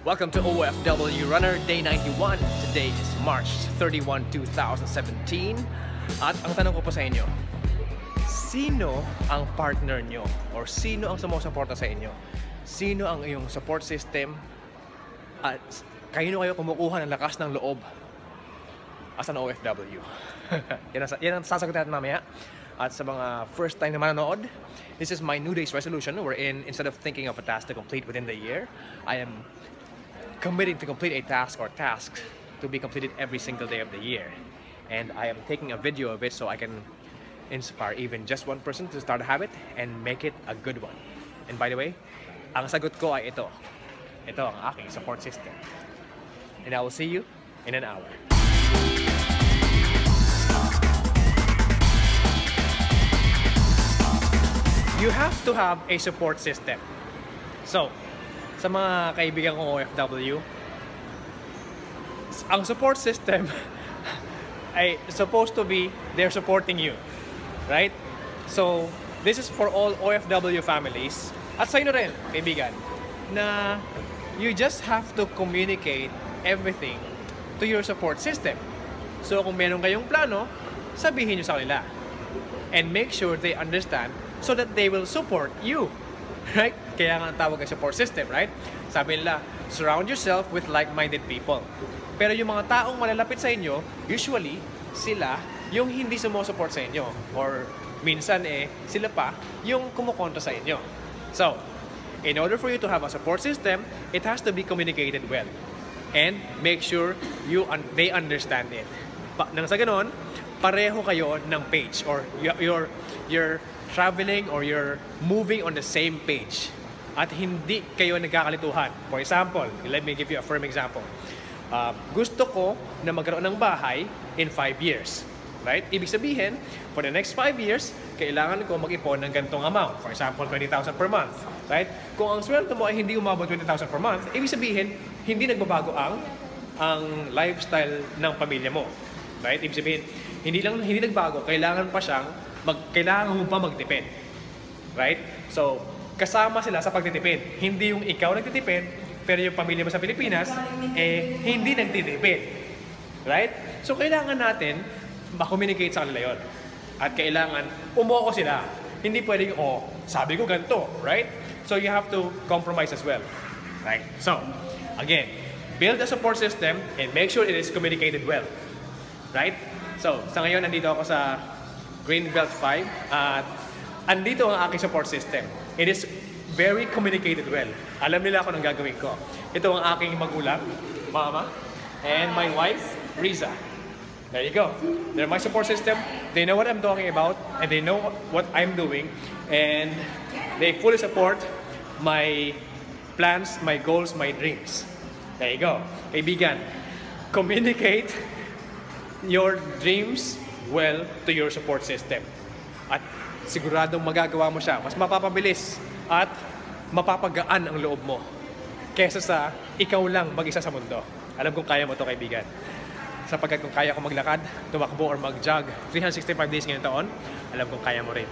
Welcome to OFW Runner Day 91. Today is March 31, 2017. At ang tanong ko po sa inyo, sino ang partner nyo? Or sino ang sumusuporta sa inyo? Sino ang iyong support system? At kayo kumukuha ng lakas ng loob as an OFW? yan ang sasagutin natin mamaya. At sa mga first time na manonood, this is my New Day's resolution wherein instead of thinking of a task to complete within the year, I am committing to complete a task or tasks to be completed every single day of the year. And I am taking a video of it so I can inspire even just one person to start a habit and make it a good one. And by the way, ang sagot ko ay ito. Ito ang aking support system. And I will see you in an hour. You have to have a support system. So, sa mga kaibigan kong OFW, ang support system ay supposed to be they're supporting you, right? So, this is for all OFW families at sa inyo rin, kaibigan, na you just have to communicate everything to your support system. So, kung meron kayong plano, sabihin nyo sa kanila. And make sure they understand so that they will support you. Right? Kaya nga ang tawag ay support system, right? Sabi nila, surround yourself with like-minded people. Pero yung mga taong malalapit sa inyo, usually, sila yung hindi sumusupport sa inyo. Or minsan sila pa yung kumukontra sa inyo. So, in order for you to have a support system, it has to be communicated well. And make sure they understand it. Nang sa ganon, pareho kayo ng page or you're traveling or you're moving on the same page at hindi kayo nagkakalituhan. For example, let me give you a firm example. Gusto ko na magkaroon ng bahay in 5 years. Right? Ibig sabihin, for the next 5 years, kailangan ko mag-ipon ng ganitong amount. For example, 20,000 per month. Right? Kung ang sweldo mo ay hindi umabot 20,000 per month, ibig sabihin, hindi nagbabago ang lifestyle ng pamilya mo. Right? Ibig sabihin, hindi nagbago, kailangan mo pa magtipid. Right? So, kasama sila sa pagtitipid. Hindi yung ikaw nagtitipid, pero yung pamilya mo sa Pilipinas, hindi nagtitipid. Right? So, kailangan natin ma-communicate sa kanila yun. At kailangan umuoko sila. Hindi pwedeng, sabi ko ganito. Right? So, you have to compromise as well. Right? So, again, build a support system and make sure it is communicated well. Right? So, sa ngayon, nandito ako sa Green Belt 5 at andito ang aking support system. It is very communicated well. Alam nila ako ng gagawin ko. Ito ang aking magulang, mama, and my wife, Riza. There you go. They're my support system. They know what I'm talking about and they know what I'm doing and they fully support my plans, my goals, my dreams. There you go. Kaibigan, communicate your dreams well to your support system. At siguradong magagawa mo siya. Mas mapapabilis at mapapagaan ang loob mo kesa sa ikaw lang mag-isa sa mundo. Alam kong kaya mo ito, kaibigan. Sapagkat kung kaya ko maglakad, tumakbo or mag-jog 365 days ngayong taon, alam kong kaya mo rin.